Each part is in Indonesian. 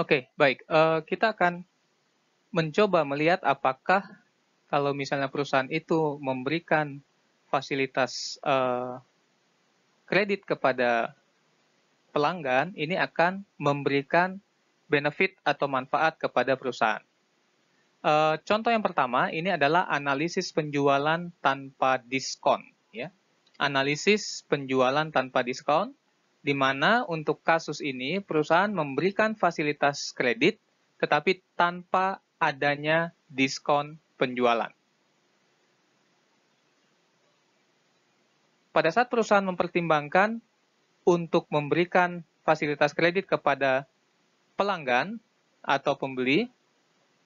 Oke, baik. Kita akan mencoba melihat apakah kalau misalnya perusahaan itu memberikan fasilitas kredit kepada pelanggan, ini akan memberikan benefit atau manfaat kepada perusahaan. Contoh yang pertama, ini adalah analisis penjualan tanpa diskon. Ya. Analisis penjualan tanpa diskon, di mana untuk kasus ini perusahaan memberikan fasilitas kredit, tetapi tanpa adanya diskon penjualan. Pada saat perusahaan mempertimbangkan untuk memberikan fasilitas kredit kepada pelanggan atau pembeli,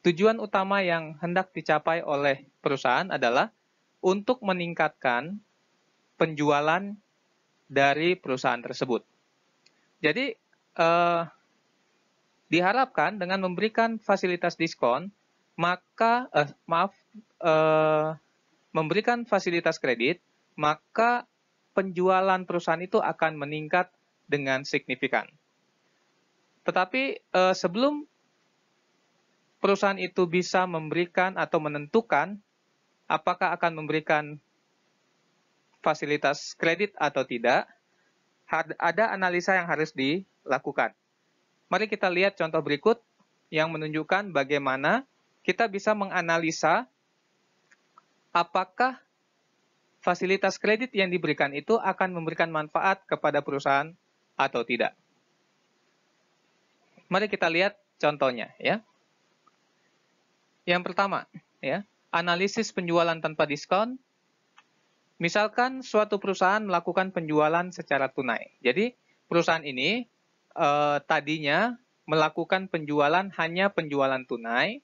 tujuan utama yang hendak dicapai oleh perusahaan adalah untuk meningkatkan penjualan dari perusahaan tersebut. Jadi, diharapkan dengan memberikan fasilitas diskon, maka memberikan fasilitas kredit, maka penjualan perusahaan itu akan meningkat dengan signifikan. Tetapi sebelum perusahaan itu bisa memberikan atau menentukan apakah akan memberikan fasilitas kredit atau tidak, ada analisa yang harus dilakukan. Mari kita lihat contoh berikut yang menunjukkan bagaimana kita bisa menganalisa apakah fasilitas kredit yang diberikan itu akan memberikan manfaat kepada perusahaan atau tidak. Mari kita lihat contohnya, ya. Yang pertama, ya, analisis penjualan tanpa diskon. Misalkan suatu perusahaan melakukan penjualan secara tunai. Jadi perusahaan ini tadinya melakukan penjualan hanya penjualan tunai,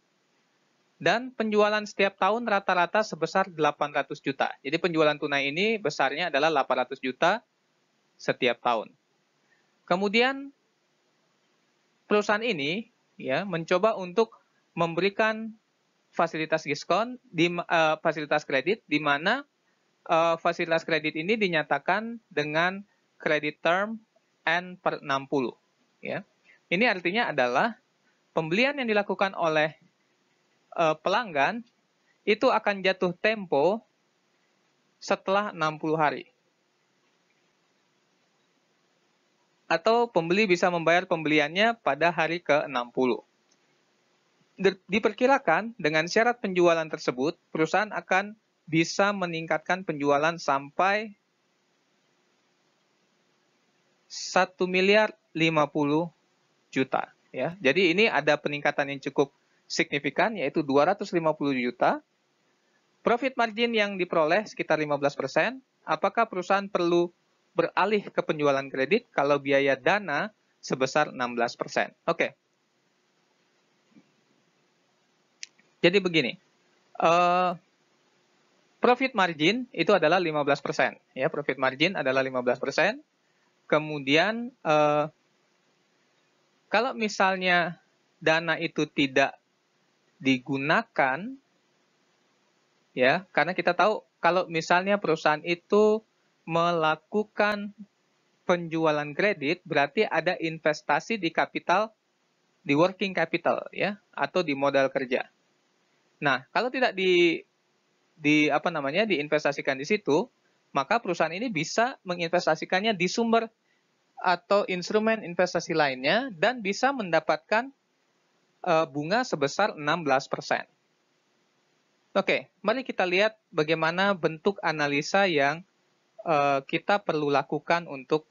dan penjualan setiap tahun rata-rata sebesar 800 juta. Jadi penjualan tunai ini besarnya adalah 800 juta setiap tahun. Kemudian perusahaan ini ya mencoba untuk memberikan fasilitas diskon fasilitas kredit, di mana fasilitas kredit ini dinyatakan dengan kredit term N/60. Ya. Ini artinya adalah pembelian yang dilakukan oleh pelanggan itu akan jatuh tempo setelah 60 hari. Atau pembeli bisa membayar pembeliannya pada hari ke-60. Diperkirakan dengan syarat penjualan tersebut, perusahaan akan bisa meningkatkan penjualan sampai 1 miliar 50 juta. Ya. Jadi ini ada peningkatan yang cukup signifikan, yaitu 250 juta. Profit margin yang diperoleh sekitar 15%. Apakah perusahaan perlu beralih ke penjualan kredit kalau biaya dana sebesar 16%? Oke. Jadi begini, profit margin itu adalah 15%. Ya, profit margin adalah 15%. Kemudian, kalau misalnya dana itu tidak digunakan, ya, karena kita tahu kalau misalnya perusahaan itu melakukan penjualan kredit, berarti ada investasi di kapital, di working capital, ya, atau di modal kerja. Nah, kalau tidak diinvestasikan di situ, maka perusahaan ini bisa menginvestasikannya di sumber atau instrumen investasi lainnya dan bisa mendapatkan bunga sebesar 16%. Oke, mari kita lihat bagaimana bentuk analisa yang kita perlu lakukan untuk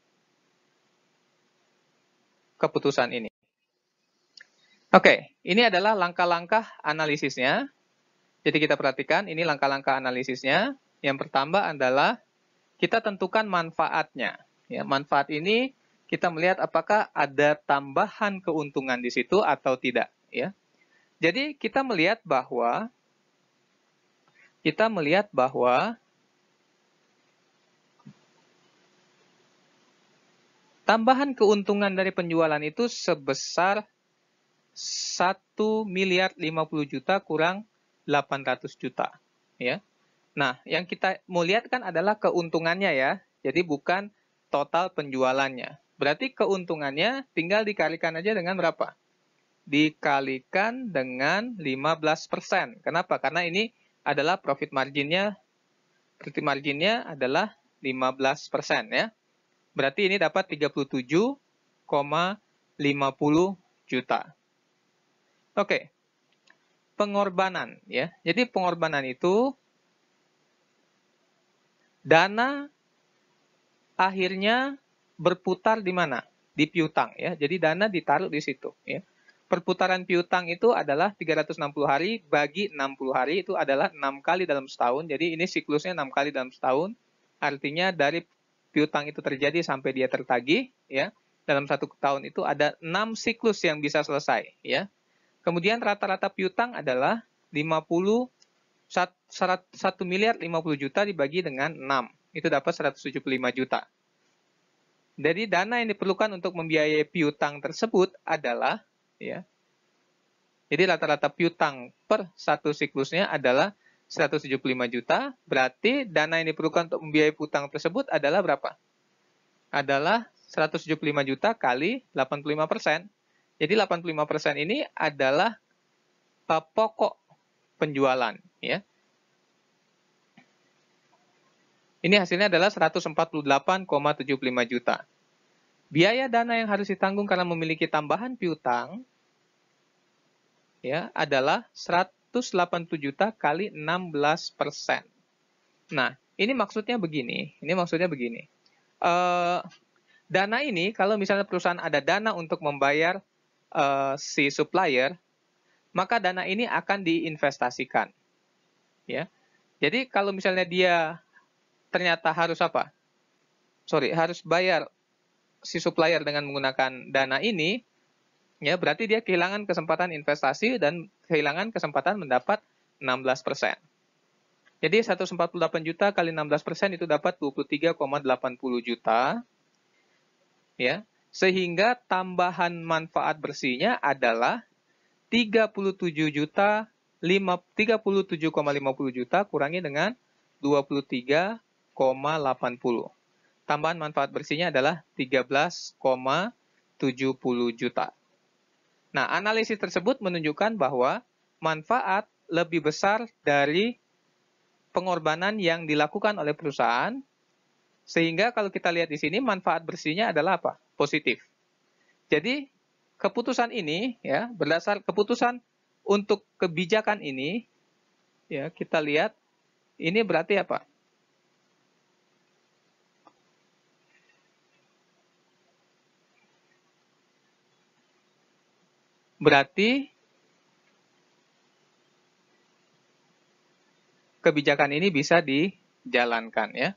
keputusan ini. Oke, ini adalah langkah-langkah analisisnya. Jadi kita perhatikan, ini langkah-langkah analisisnya. Yang pertama adalah kita tentukan manfaatnya. Ya, manfaat ini kita melihat apakah ada tambahan keuntungan di situ atau tidak. Ya. Jadi kita melihat bahwa tambahan keuntungan dari penjualan itu sebesar 1 miliar 50 juta kurang 800 juta. Ya. Nah, yang kita mau lihat kan adalah keuntungannya ya. Jadi bukan total penjualannya. Berarti keuntungannya tinggal dikalikan aja dengan berapa? dikalikan dengan 15%. Kenapa? Karena ini adalah profit marginnya adalah 15% ya. Berarti ini dapat 37,50 juta. Oke. Pengorbanan ya. Jadi pengorbanan itu dana akhirnya berputar di mana? Di piutang ya. Jadi dana ditaruh di situ ya. Perputaran piutang itu adalah 360 hari bagi 60 hari itu adalah 6 kali dalam setahun. Jadi ini siklusnya 6 kali dalam setahun. Artinya dari piutang itu terjadi sampai dia tertagih ya. Dalam satu tahun itu ada 6 siklus yang bisa selesai ya. Kemudian rata-rata piutang adalah 1 miliar 50 juta dibagi dengan 6. Itu dapat 175 juta. Jadi dana yang diperlukan untuk membiayai piutang tersebut adalah ya. Jadi rata-rata piutang per satu siklusnya adalah 175 juta, berarti dana yang diperlukan untuk membiayai piutang tersebut adalah berapa? Adalah 175 juta kali 85%. Jadi 85% ini adalah pokok penjualan ya. Ini hasilnya adalah 148,75 juta. Biaya dana yang harus ditanggung karena memiliki tambahan piutang ya adalah 180 juta kali 16%. Nah, ini maksudnya begini. Dana ini kalau misalnya perusahaan ada dana untuk membayar si supplier, maka dana ini akan diinvestasikan. Ya. Jadi kalau misalnya dia ternyata harus harus bayar si supplier dengan menggunakan dana ini, ya berarti dia kehilangan kesempatan investasi dan kehilangan kesempatan mendapat 16%. Jadi 148 juta kali 16% itu dapat 23,80 juta. Ya. Sehingga tambahan manfaat bersihnya adalah 37,50 juta kurangi dengan 23,80. Tambahan manfaat bersihnya adalah 13,70 juta. Nah, analisis tersebut menunjukkan bahwa manfaat lebih besar dari pengorbanan yang dilakukan oleh perusahaan, sehingga kalau kita lihat di sini manfaat bersihnya adalah apa? Positif. Jadi, keputusan ini ya, berdasar keputusan untuk kebijakan ini ya, kita lihat ini berarti apa? Berarti kebijakan ini bisa dijalankan ya.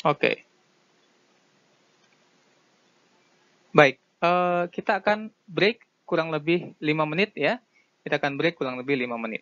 Oke. Baik, kita akan break kurang lebih 5 menit ya. Kita akan break kurang lebih 5 menit.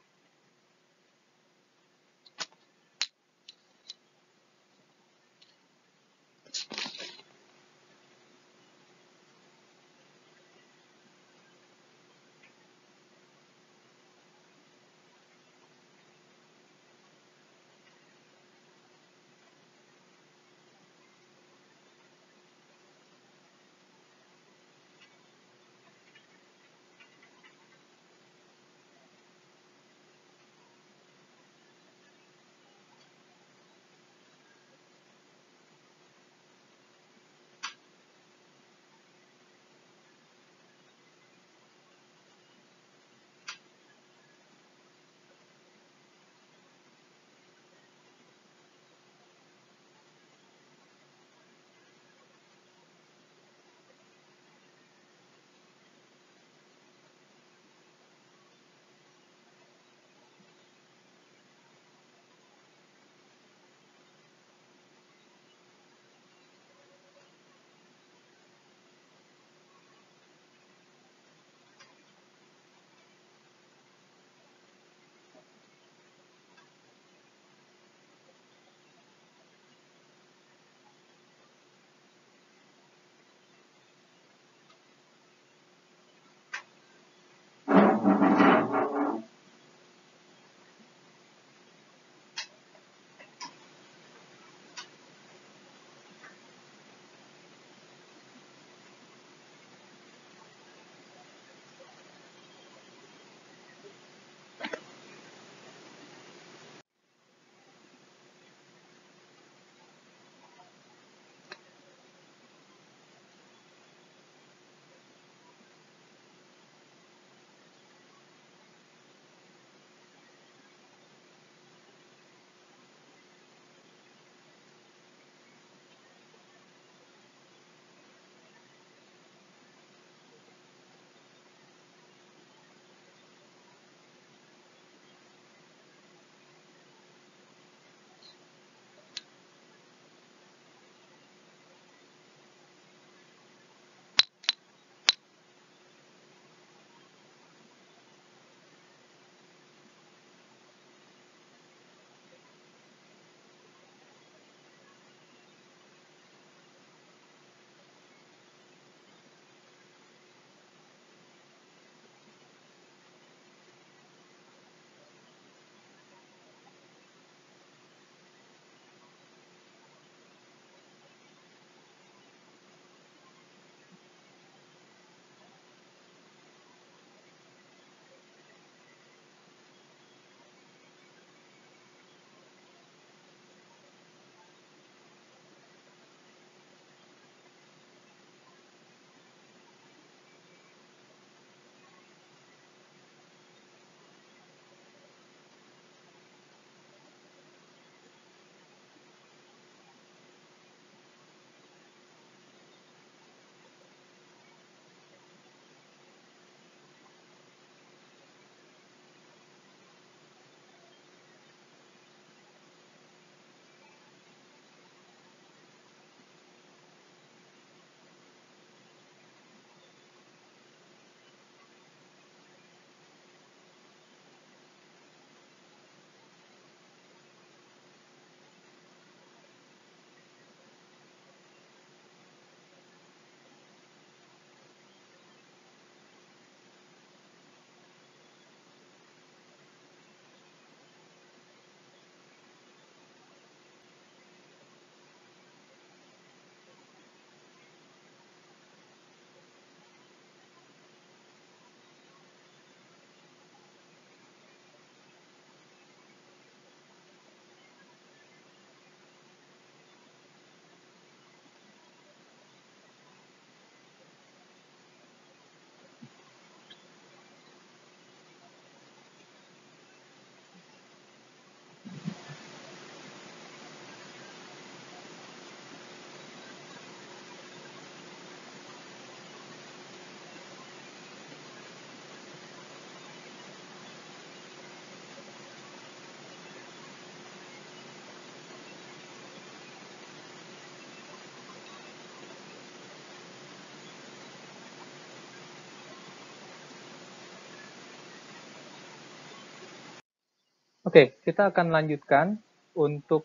Oke, kita akan lanjutkan untuk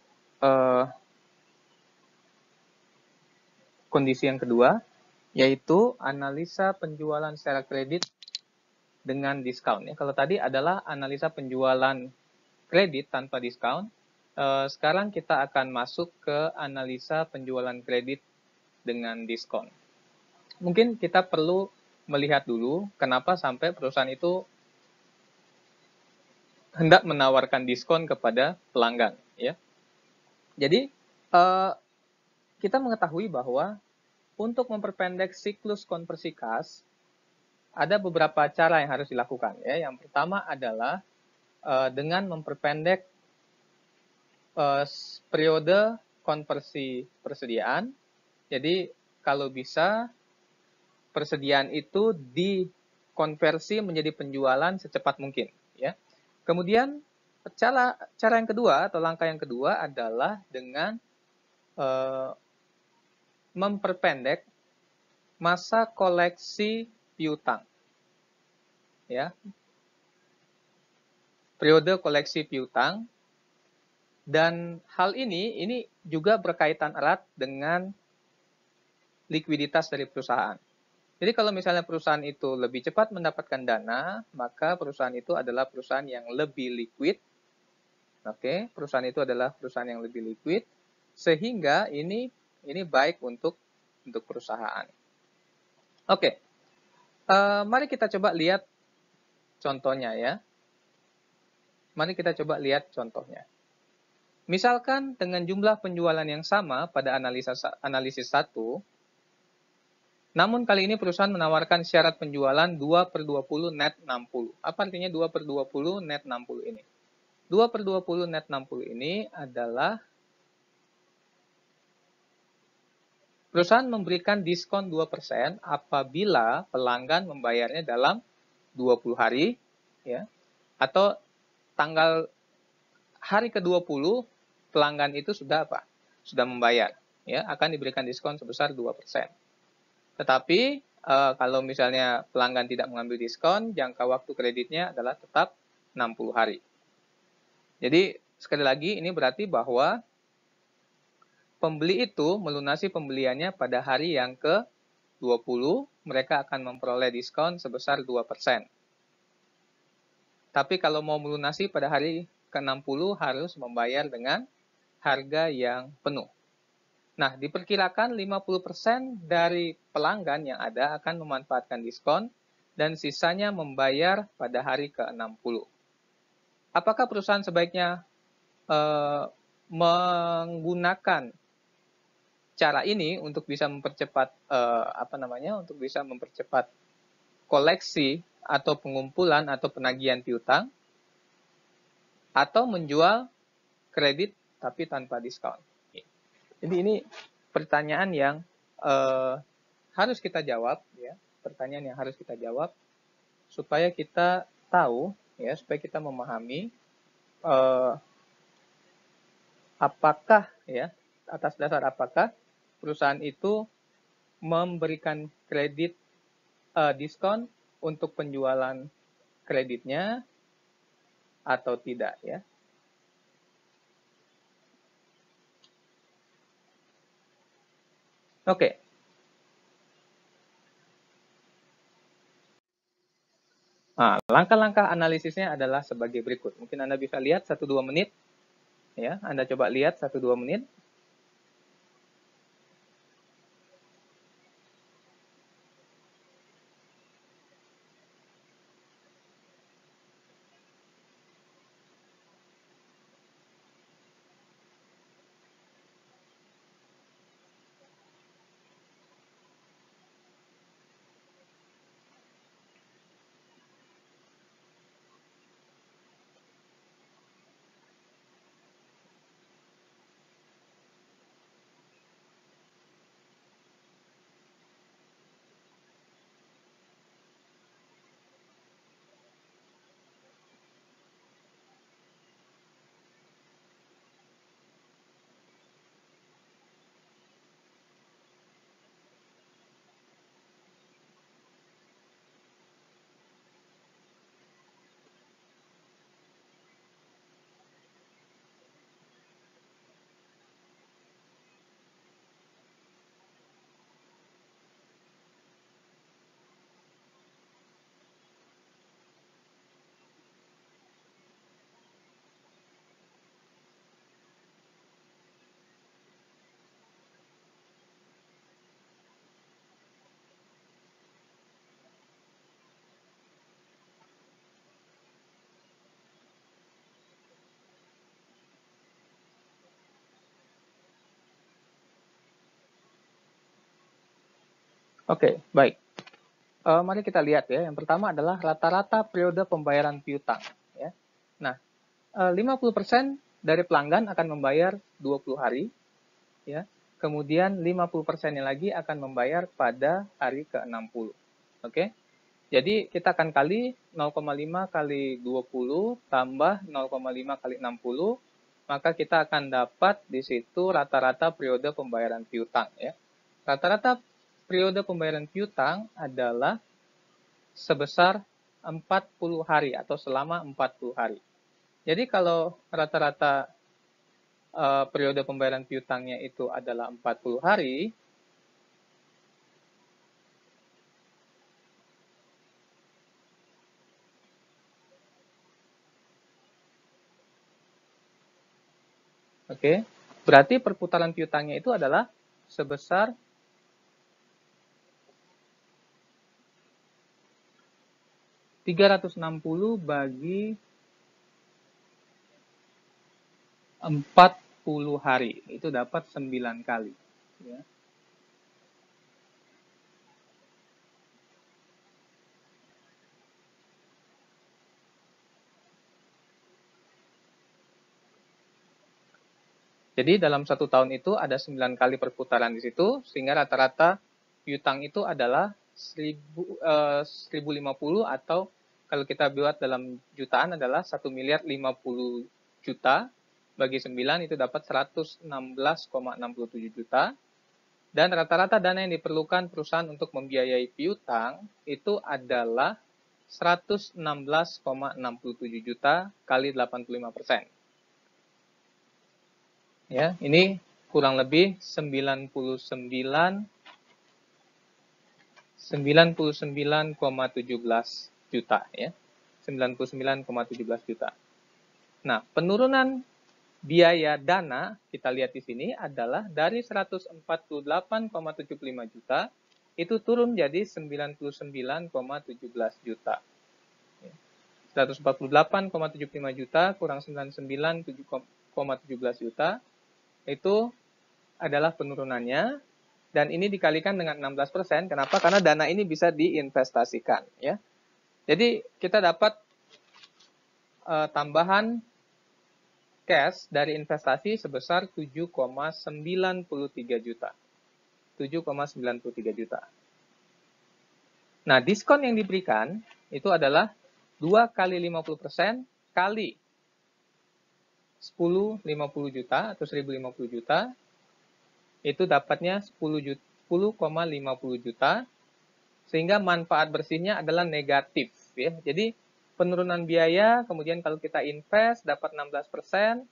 kondisi yang kedua, yaitu analisa penjualan secara kredit dengan diskon. Ya, kalau tadi adalah analisa penjualan kredit tanpa diskon, sekarang kita akan masuk ke analisa penjualan kredit dengan diskon. Mungkin kita perlu melihat dulu kenapa sampai perusahaan itu hendak menawarkan diskon kepada pelanggan. Ya. Jadi, kita mengetahui bahwa untuk memperpendek siklus konversi kas, ada beberapa cara yang harus dilakukan. Ya. Yang pertama adalah dengan memperpendek periode konversi persediaan. Jadi, kalau bisa, persediaan itu dikonversi menjadi penjualan secepat mungkin. Ya. Kemudian, cara yang kedua atau langkah yang kedua adalah dengan memperpendek masa koleksi piutang. Ya. Periode koleksi piutang, dan hal ini juga berkaitan erat dengan likuiditas dari perusahaan. Jadi kalau misalnya perusahaan itu lebih cepat mendapatkan dana, maka perusahaan itu adalah perusahaan yang lebih liquid. Oke, perusahaan itu adalah perusahaan yang lebih liquid, sehingga ini baik untuk perusahaan. Oke, mari kita coba lihat contohnya ya. Mari kita coba lihat contohnya. Misalkan dengan jumlah penjualan yang sama pada analisis 1, namun kali ini perusahaan menawarkan syarat penjualan 2/20 net 60. Apa artinya 2/20 net 60 ini? 2/20 net 60 ini adalah perusahaan memberikan diskon 2% apabila pelanggan membayarnya dalam 20 hari, ya, atau tanggal hari ke-20 pelanggan itu sudah apa? Sudah membayar, ya, akan diberikan diskon sebesar 2%. Tetapi kalau misalnya pelanggan tidak mengambil diskon, jangka waktu kreditnya adalah tetap 60 hari. Jadi sekali lagi ini berarti bahwa pembeli itu melunasi pembeliannya pada hari yang ke-20, mereka akan memperoleh diskon sebesar 2%. Tapi kalau mau melunasi pada hari ke-60 harus membayar dengan harga yang penuh. Nah, diperkirakan 50% dari pelanggan yang ada akan memanfaatkan diskon dan sisanya membayar pada hari ke-60. Apakah perusahaan sebaiknya menggunakan cara ini untuk bisa mempercepat untuk bisa mempercepat koleksi atau pengumpulan atau penagihan piutang, atau menjual kredit tapi tanpa diskon? Jadi ini pertanyaan yang harus kita jawab, ya. Pertanyaan yang harus kita jawab supaya kita tahu, ya, supaya kita memahami apakah, ya, atas dasar apakah perusahaan itu memberikan kredit diskon untuk penjualan kreditnya atau tidak, ya. Oke. Nah, langkah-langkah analisisnya adalah sebagai berikut. Mungkin Anda bisa lihat 1-2 menit, ya. Anda coba lihat 1-2 menit. Oke, baik. Mari kita lihat ya. Yang pertama adalah rata-rata periode pembayaran piutang. Ya. Nah, 50% dari pelanggan akan membayar 20 hari. Ya. Kemudian 50%-nya lagi akan membayar pada hari ke-60. Oke. Jadi kita akan kali 0,5 kali 20 tambah 0,5 kali 60, maka kita akan dapat di situ rata-rata periode pembayaran piutang ya. Rata-rata periode pembayaran piutang adalah sebesar 40 hari atau selama 40 hari. Jadi kalau rata-rata periode pembayaran piutangnya itu adalah 40 hari, oke, berarti perputaran piutangnya itu adalah sebesar 360 bagi 40 hari. Itu dapat 9 kali. Ya. Jadi dalam satu tahun itu ada 9 kali perputaran di situ, sehingga rata-rata piutang itu adalah 1050 atau kalau kita buat dalam jutaan adalah 1.050 juta bagi 9 itu dapat 116,67 juta. Dan rata-rata dana yang diperlukan perusahaan untuk membiayai piutang itu adalah 116,67 juta kali 85%. Ya, ini kurang lebih 99,17 juta ya. 99,17 juta. Nah, penurunan biaya dana kita lihat di sini adalah dari 148,75 juta itu turun jadi 99,17 juta. 148,75 juta kurang 99,17 juta itu adalah penurunannya, dan ini dikalikan dengan 16%. Kenapa? Karena dana ini bisa diinvestasikan ya. Jadi kita dapat tambahan cash dari investasi sebesar 7,93 juta. 7,93 juta. Nah, diskon yang diberikan itu adalah 2 kali 50% kali 10,50 juta atau 1.050 juta. Itu dapatnya 10,50 juta, sehingga manfaat bersihnya adalah negatif ya. Jadi penurunan biaya, kemudian kalau kita invest dapat 16%,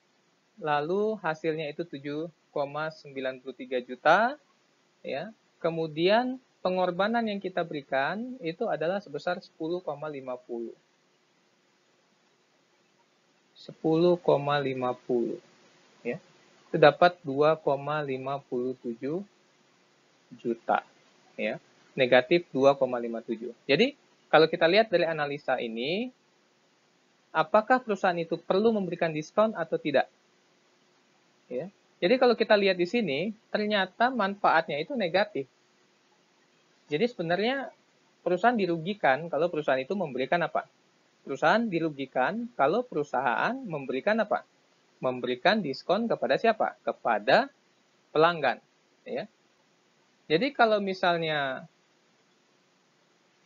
lalu hasilnya itu 7,93 juta ya. Kemudian pengorbanan yang kita berikan itu adalah sebesar 10,50. 10,50 ya. Itu dapat 2,57 juta ya. Negatif 2,57. Jadi kalau kita lihat dari analisa ini, apakah perusahaan itu perlu memberikan diskon atau tidak? Ya. Jadi kalau kita lihat di sini, ternyata manfaatnya itu negatif. Jadi sebenarnya perusahaan dirugikan kalau perusahaan itu memberikan apa? Perusahaan dirugikan kalau perusahaan memberikan apa? Memberikan diskon kepada siapa? Kepada pelanggan. Ya. Jadi kalau misalnya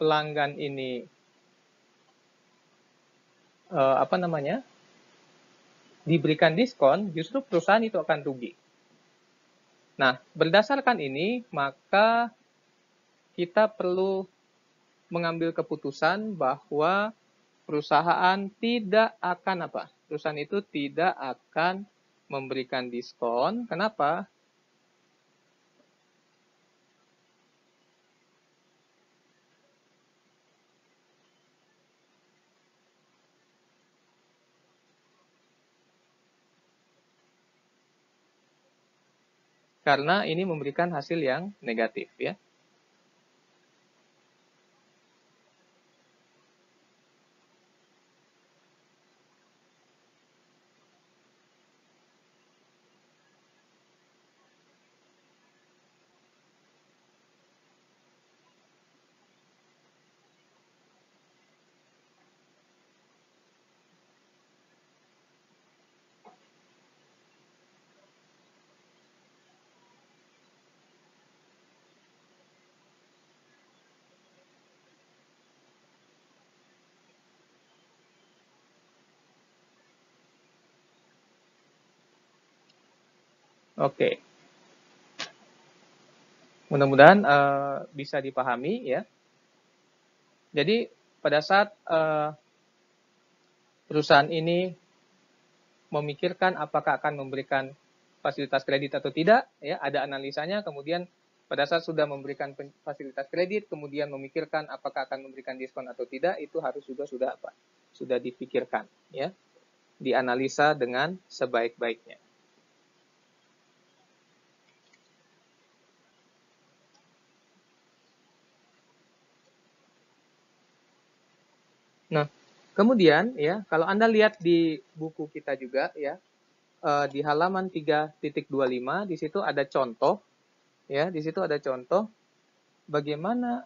pelanggan ini diberikan diskon, justru perusahaan itu akan rugi. Nah, berdasarkan ini, maka kita perlu mengambil keputusan bahwa perusahaan tidak akan apa? Perusahaan itu tidak akan memberikan diskon. Kenapa? Karena ini memberikan hasil yang negatif ya. Oke. Mudah-mudahan bisa dipahami ya. Jadi pada saat perusahaan ini memikirkan apakah akan memberikan fasilitas kredit atau tidak, ya ada analisanya. Kemudian pada saat sudah memberikan fasilitas kredit, kemudian memikirkan apakah akan memberikan diskon atau tidak, itu harus juga sudah dipikirkan, ya, dianalisa dengan sebaik-baiknya. Nah, kemudian ya, kalau Anda lihat di buku kita juga ya, di halaman 3.25 di situ ada contoh ya, di situ ada contoh bagaimana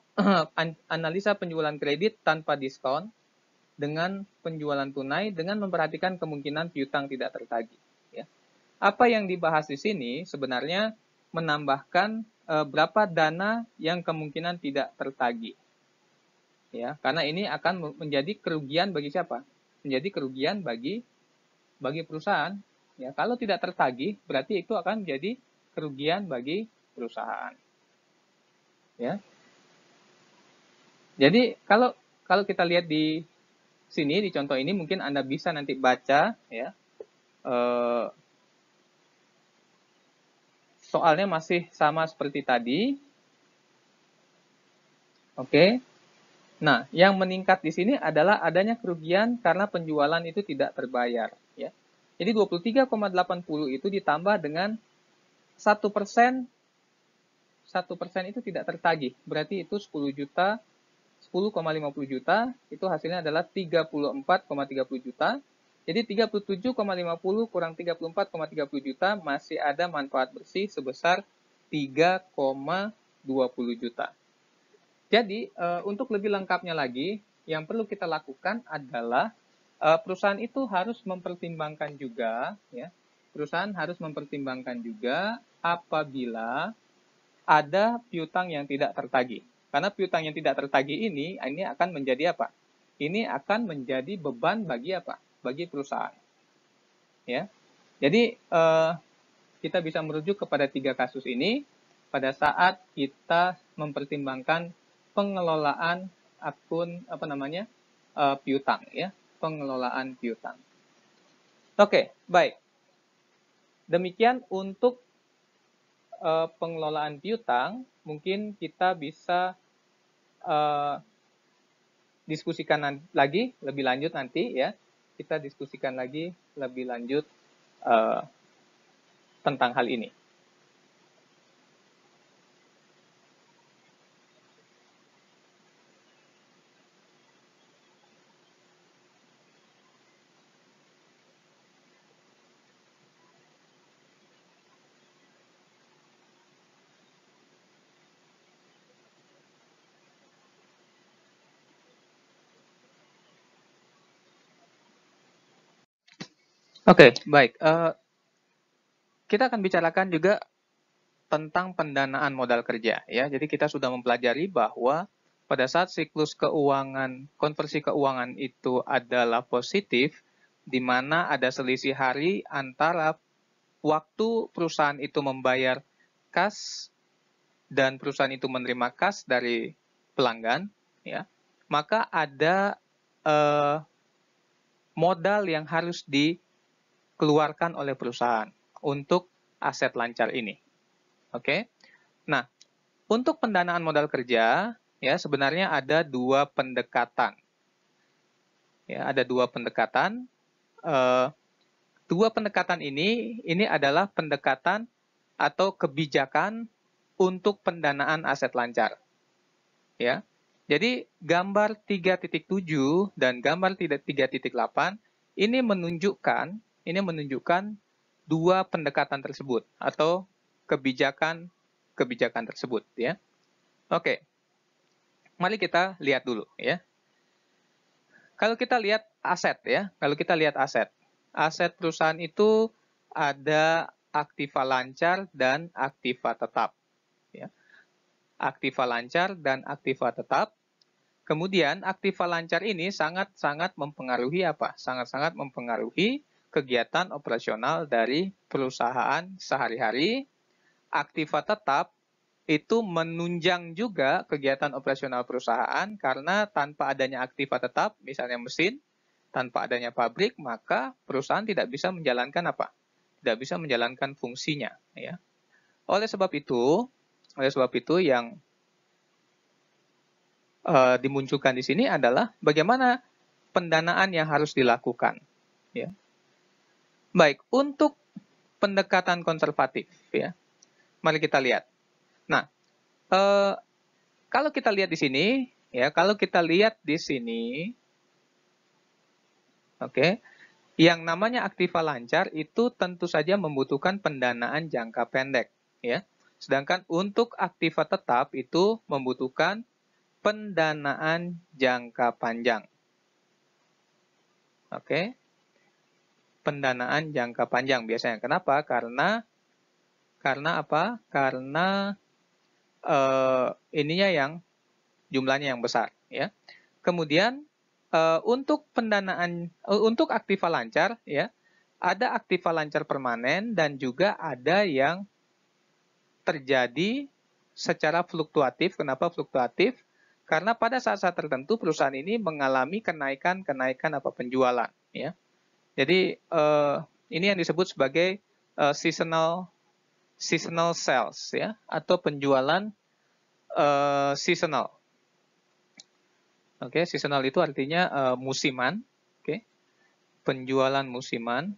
analisa penjualan kredit tanpa diskon dengan penjualan tunai dengan memperhatikan kemungkinan piutang tidak tertagih ya. Apa yang dibahas di sini sebenarnya menambahkan berapa dana yang kemungkinan tidak tertagih. Ya, karena ini akan menjadi kerugian bagi siapa? Menjadi kerugian bagi perusahaan. Ya, kalau tidak tertagih, berarti itu akan menjadi kerugian bagi perusahaan. Ya. Jadi kalau kita lihat di sini di contoh ini mungkin Anda bisa nanti baca ya. Soalnya masih sama seperti tadi. Oke. Nah, yang meningkat di sini adalah adanya kerugian karena penjualan itu tidak terbayar ya. Jadi 23,80 itu ditambah dengan 1%, 1% itu tidak tertagih. Berarti itu 10 juta, 10,50 juta, itu hasilnya adalah 34,30 juta. Jadi 37,50 kurang 34,30 juta masih ada manfaat bersih sebesar 3,20 juta. Jadi untuk lebih lengkapnya lagi, yang perlu kita lakukan adalah perusahaan itu harus mempertimbangkan juga, ya, perusahaan harus mempertimbangkan juga apabila ada piutang yang tidak tertagih. Karena piutang yang tidak tertagih ini akan menjadi apa? Ini akan menjadi beban bagi apa? Bagi perusahaan. Ya, jadi kita bisa merujuk kepada 3 kasus ini pada saat kita mempertimbangkan pengelolaan akun piutang ya, pengelolaan piutang. Oke, baik. Demikian untuk pengelolaan piutang, mungkin kita bisa diskusikan lagi lebih lanjut nanti ya. Kita diskusikan lagi lebih lanjut tentang hal ini. Oke, baik. Kita akan bicarakan juga tentang pendanaan modal kerja ya. Jadi kita sudah mempelajari bahwa pada saat siklus keuangan, konversi keuangan itu adalah positif, di mana ada selisih hari antara waktu perusahaan itu membayar kas dan perusahaan itu menerima kas dari pelanggan, ya, maka ada modal yang harus dikeluarkan oleh perusahaan untuk aset lancar ini. Oke. Nah, untuk pendanaan modal kerja, ya sebenarnya ada 2 pendekatan. Ya, ada 2 pendekatan. 2 pendekatan ini adalah pendekatan atau kebijakan untuk pendanaan aset lancar. Ya. Jadi gambar 3.7 dan gambar 3.8 ini menunjukkan 2 pendekatan tersebut atau kebijakan tersebut ya. Oke. Mari kita lihat dulu ya. Kalau kita lihat aset ya, aset perusahaan itu ada aktiva lancar dan aktiva tetap ya. Aktiva lancar dan aktiva tetap. Kemudian aktiva lancar ini sangat-sangat mempengaruhi apa? Sangat-sangat mempengaruhi kegiatan operasional dari perusahaan sehari-hari. Aktiva tetap itu menunjang juga kegiatan operasional perusahaan karena tanpa adanya aktiva tetap, misalnya mesin, tanpa adanya pabrik, maka perusahaan tidak bisa menjalankan apa? Tidak bisa menjalankan fungsinya, ya. Oleh sebab itu yang dimunculkan di sini adalah bagaimana pendanaan yang harus dilakukan, ya. Baik, untuk pendekatan konservatif, ya. Mari kita lihat. Nah, kalau kita lihat di sini, ya, oke, yang namanya aktiva lancar itu tentu saja membutuhkan pendanaan jangka pendek, ya. Sedangkan untuk aktiva tetap itu membutuhkan pendanaan jangka panjang. Oke. Pendanaan jangka panjang biasanya. Kenapa? Karena apa? Karena ininya yang jumlahnya yang besar, ya. Kemudian untuk pendanaan untuk aktiva lancar, ya, ada aktiva lancar permanen dan juga ada yang terjadi secara fluktuatif. Kenapa fluktuatif? Karena pada saat-saat tertentu perusahaan ini mengalami kenaikan penjualan, ya. Jadi ini yang disebut sebagai seasonal sales, ya, atau penjualan seasonal. Oke, seasonal itu artinya musiman, oke. Penjualan musiman.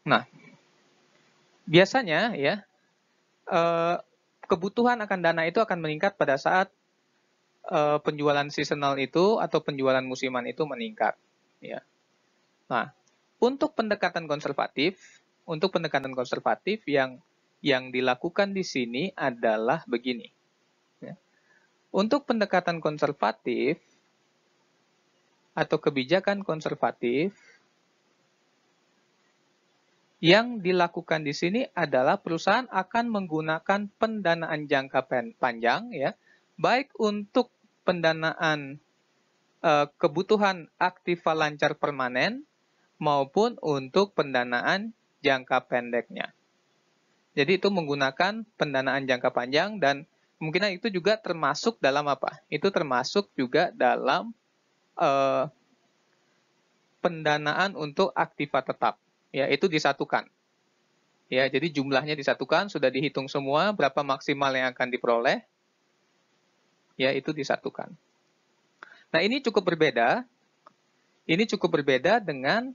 Nah, biasanya ya kebutuhan akan dana itu akan meningkat pada saat penjualan seasonal itu atau penjualan musiman itu meningkat, ya. Nah, untuk pendekatan konservatif yang dilakukan di sini adalah begini. Ya. Untuk pendekatan konservatif atau kebijakan konservatif, yang dilakukan di sini adalah perusahaan akan menggunakan pendanaan jangka panjang, ya, baik untuk pendanaan kebutuhan aktiva lancar permanen maupun untuk pendanaan jangka pendeknya. Jadi itu menggunakan pendanaan jangka panjang dan kemungkinan itu juga termasuk dalam apa? Itu termasuk juga dalam pendanaan untuk aktiva tetap. Ya, itu disatukan. Ya, jadi jumlahnya disatukan, sudah dihitung semua berapa maksimal yang akan diperoleh. Ya, itu disatukan. Nah, ini cukup berbeda. Ini cukup berbeda dengan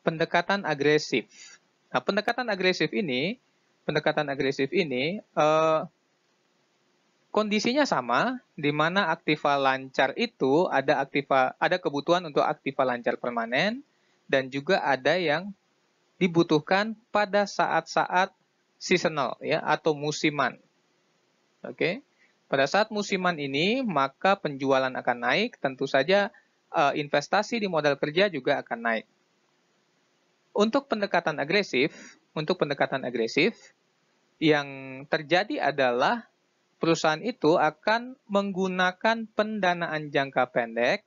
pendekatan agresif. Nah, pendekatan agresif ini kondisinya sama, di mana aktiva lancar itu ada kebutuhan untuk aktiva lancar permanen dan juga ada yang dibutuhkan pada saat-saat seasonal, ya, atau musiman. Oke. Pada saat musiman ini maka penjualan akan naik, tentu saja investasi di modal kerja juga akan naik. Untuk pendekatan agresif yang terjadi adalah perusahaan itu akan menggunakan pendanaan jangka pendek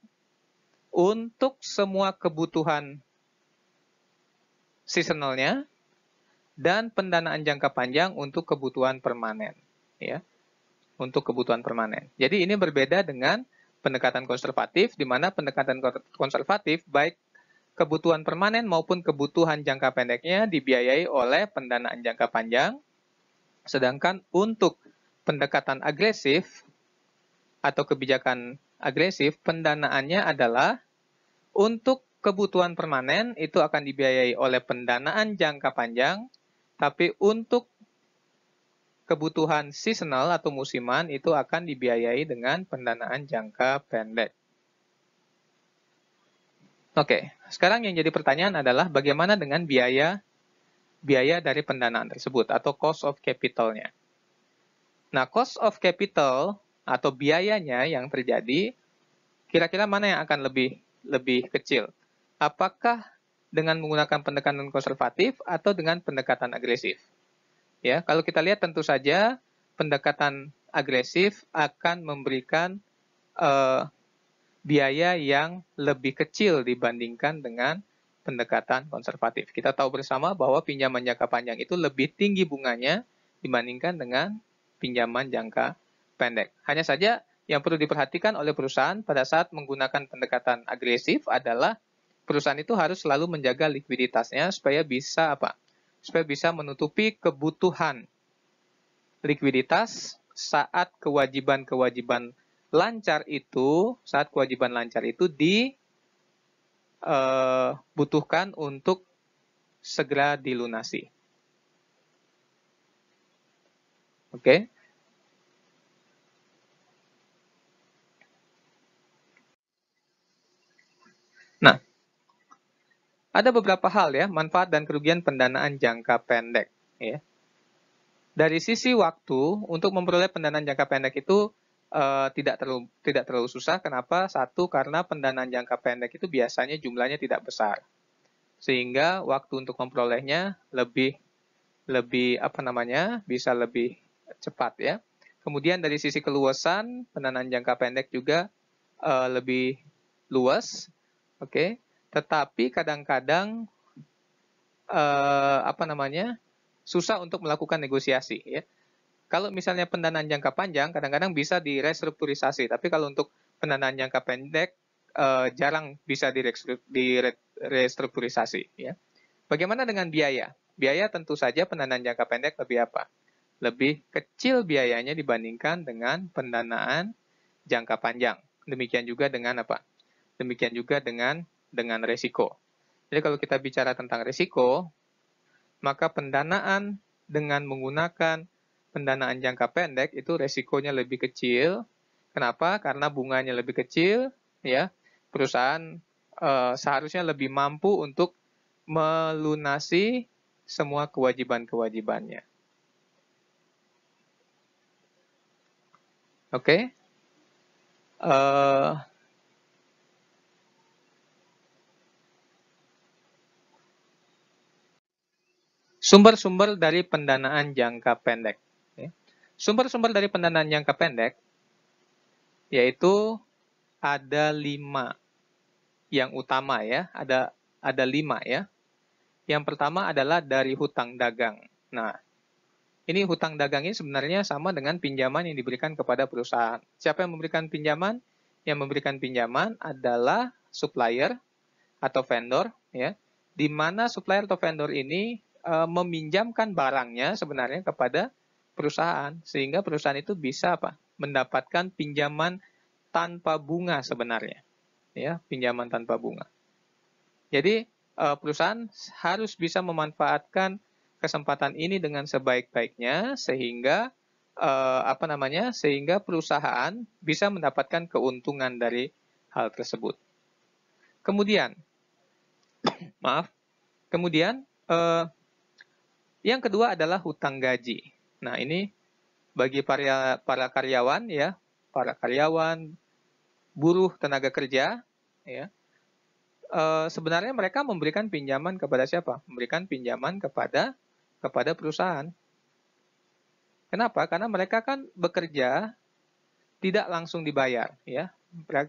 untuk semua kebutuhan seasonalnya dan pendanaan jangka panjang untuk kebutuhan permanen, ya. Untuk kebutuhan permanen. Jadi ini berbeda dengan pendekatan konservatif, di mana pendekatan konservatif baik kebutuhan permanen maupun kebutuhan jangka pendeknya dibiayai oleh pendanaan jangka panjang, sedangkan untuk pendekatan agresif atau kebijakan agresif, pendanaannya adalah untuk kebutuhan permanen itu akan dibiayai oleh pendanaan jangka panjang, tapi untuk kebutuhan seasonal atau musiman itu akan dibiayai dengan pendanaan jangka pendek. Oke, sekarang yang jadi pertanyaan adalah bagaimana dengan biaya dari pendanaan tersebut atau cost of capital-nya. Nah, cost of capital atau biayanya yang terjadi, kira-kira mana yang akan lebih kecil? Apakah dengan menggunakan pendekatan konservatif atau dengan pendekatan agresif? Ya, kalau kita lihat tentu saja pendekatan agresif akan memberikan biaya yang lebih kecil dibandingkan dengan pendekatan konservatif. Kita tahu bersama bahwa pinjaman jangka panjang itu lebih tinggi bunganya dibandingkan dengan pinjaman jangka pendek. Hanya saja yang perlu diperhatikan oleh perusahaan pada saat menggunakan pendekatan agresif adalah perusahaan itu harus selalu menjaga likuiditasnya supaya bisa Supaya bisa menutupi kebutuhan likuiditas saat kewajiban lancar itu dibutuhkan untuk segera dilunasi. Oke. Nah, ada beberapa hal ya, manfaat dan kerugian pendanaan jangka pendek. Ya. Dari sisi waktu, untuk memperoleh pendanaan jangka pendek itu tidak terlalu susah. Kenapa? Satu, karena pendanaan jangka pendek itu biasanya jumlahnya tidak besar, sehingga waktu untuk memperolehnya bisa lebih cepat ya. Kemudian dari sisi keluasan, pendanaan jangka pendek juga lebih luas, oke. Tetapi kadang-kadang susah untuk melakukan negosiasi ya. Kalau misalnya pendanaan jangka panjang kadang-kadang bisa direstrukturisasi, tapi kalau untuk pendanaan jangka pendek jarang bisa direstrukturisasi ya. Bagaimana dengan biaya? Biaya tentu saja pendanaan jangka pendek lebih kecil biayanya dibandingkan dengan pendanaan jangka panjang. Demikian juga dengan Demikian juga dengan resiko. Jadi kalau kita bicara tentang risiko, maka pendanaan dengan menggunakan pendanaan jangka pendek itu resikonya lebih kecil. Kenapa? Karena bunganya lebih kecil, ya. Perusahaan seharusnya lebih mampu untuk melunasi semua kewajiban-kewajibannya. Oke. Sumber-sumber dari pendanaan jangka pendek. Sumber-sumber dari pendanaan jangka pendek yaitu ada 5 yang utama ya, ada 5 ya. Yang pertama adalah dari hutang dagang. Nah, ini hutang dagang ini sebenarnya sama dengan pinjaman yang diberikan kepada perusahaan. Siapa yang memberikan pinjaman? Yang memberikan pinjaman adalah supplier atau vendor ya. Di mana supplier atau vendor ini meminjamkan barangnya sebenarnya kepada perusahaan, sehingga perusahaan itu bisa mendapatkan pinjaman tanpa bunga sebenarnya, ya, pinjaman tanpa bunga. Jadi perusahaan harus bisa memanfaatkan kesempatan ini dengan sebaik-baiknya sehingga sehingga perusahaan bisa mendapatkan keuntungan dari hal tersebut. Kemudian yang kedua adalah hutang gaji. Nah, ini bagi para karyawan ya, buruh tenaga kerja ya. Sebenarnya mereka memberikan pinjaman kepada siapa? Memberikan pinjaman kepada perusahaan. Kenapa? Karena mereka kan bekerja tidak langsung dibayar ya.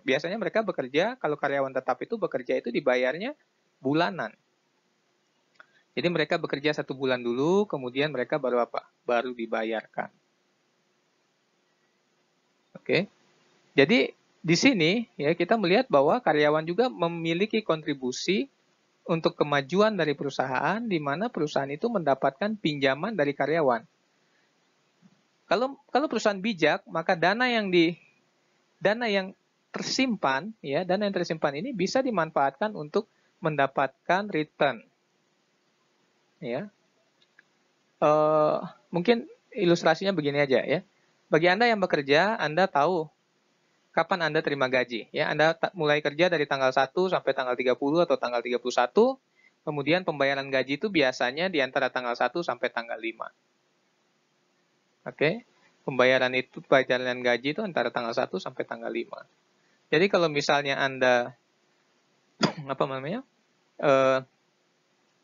Biasanya mereka bekerja, kalau karyawan tetap itu bekerja itu dibayarnya bulanan. Jadi mereka bekerja 1 bulan dulu, kemudian mereka baru dibayarkan. Oke. Jadi di sini ya kita melihat bahwa karyawan juga memiliki kontribusi untuk kemajuan dari perusahaan, di mana perusahaan itu mendapatkan pinjaman dari karyawan. Kalau perusahaan bijak, maka dana yang tersimpan ini bisa dimanfaatkan untuk mendapatkan return. Ya. Mungkin ilustrasinya begini aja ya. Bagi Anda yang bekerja, Anda tahu kapan Anda terima gaji. Ya, Anda mulai kerja dari tanggal 1 sampai tanggal 30 atau tanggal 31, kemudian pembayaran gaji itu biasanya di antara tanggal 1 sampai tanggal 5. Oke. Pembayaran gaji itu antara tanggal 1 sampai tanggal 5. Jadi kalau misalnya Anda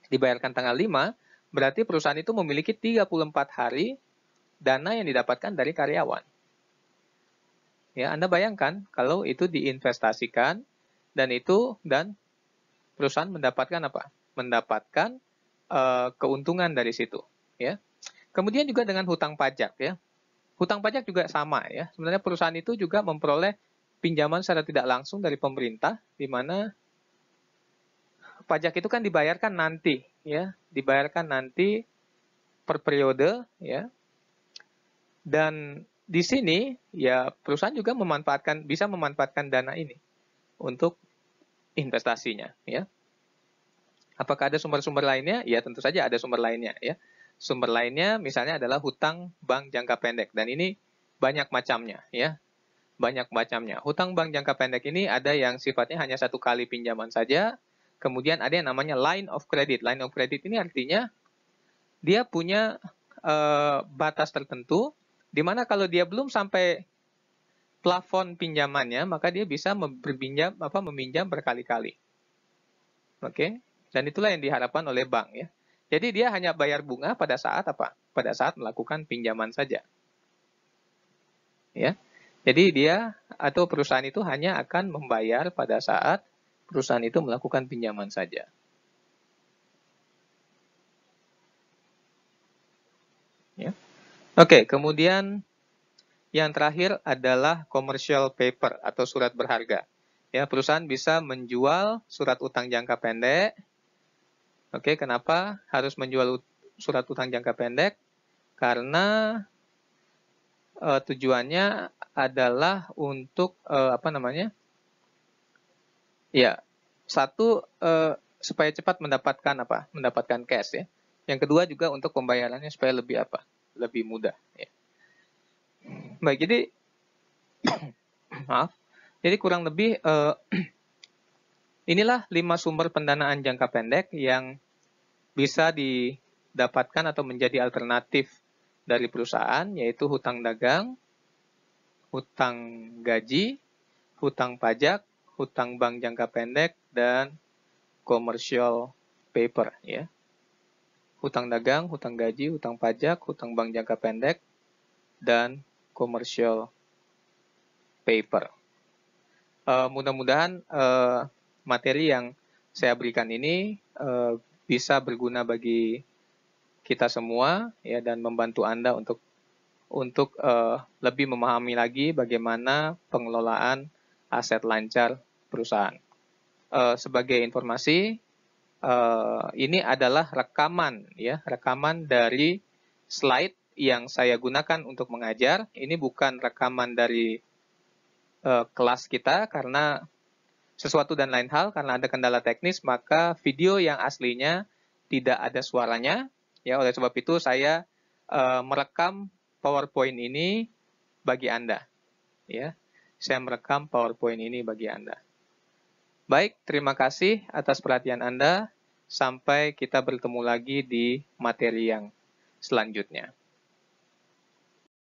dibayarkan tanggal 5, berarti perusahaan itu memiliki 34 hari dana yang didapatkan dari karyawan. Ya, Anda bayangkan kalau itu diinvestasikan dan perusahaan mendapatkan apa? Mendapatkan keuntungan dari situ, ya. Kemudian juga dengan hutang pajak, ya. Hutang pajak juga sama, ya. Sebenarnya perusahaan itu juga memperoleh pinjaman secara tidak langsung dari pemerintah, di mana pajak itu kan dibayarkan nanti, ya, dibayarkan nanti per periode, ya. Dan di sini, ya, perusahaan juga bisa memanfaatkan dana ini untuk investasinya, ya. Apakah ada sumber-sumber lainnya? Ya, tentu saja ada sumber lainnya, ya. Sumber lainnya misalnya adalah hutang bank jangka pendek, dan ini banyak macamnya, ya. Banyak macamnya. Hutang bank jangka pendek ini ada yang sifatnya hanya satu kali pinjaman saja, kemudian ada yang namanya line of credit. Line of credit ini artinya dia punya batas tertentu, di mana kalau dia belum sampai plafon pinjamannya, maka dia bisa meminjam berkali-kali. Oke? Dan itulah yang diharapkan oleh bank, ya. Jadi dia hanya bayar bunga pada saat apa? Pada saat melakukan pinjaman saja. Ya. Jadi dia atau perusahaan itu hanya akan membayar pada saat perusahaan itu melakukan pinjaman saja. Ya. Oke, kemudian yang terakhir adalah commercial paper atau surat berharga. Ya, perusahaan bisa menjual surat utang jangka pendek. Oke, kenapa harus menjual surat utang jangka pendek? Karena tujuannya adalah untuk Ya, satu supaya cepat mendapatkan cash, ya. Yang kedua juga untuk pembayarannya supaya lebih mudah. Ya. Baik, jadi maaf. Jadi kurang lebih inilah 5 sumber pendanaan jangka pendek yang bisa didapatkan atau menjadi alternatif dari perusahaan, yaitu hutang dagang, hutang gaji, hutang pajak, hutang bank jangka pendek, dan commercial paper, ya. Hutang dagang, hutang gaji, hutang pajak, hutang bank jangka pendek, dan commercial paper. Mudah-mudahan materi yang saya berikan ini bisa berguna bagi kita semua, ya, dan membantu Anda untuk lebih memahami lagi bagaimana pengelolaan aset lancar perusahaan. Sebagai informasi, ini adalah rekaman dari slide yang saya gunakan untuk mengajar. Ini bukan rekaman dari kelas kita karena sesuatu dan lain hal, karena ada kendala teknis, maka video yang aslinya tidak ada suaranya. Ya, oleh sebab itu saya merekam PowerPoint ini bagi Anda. Ya, saya merekam PowerPoint ini bagi Anda. Baik, terima kasih atas perhatian Anda. Sampai kita bertemu lagi di materi yang selanjutnya.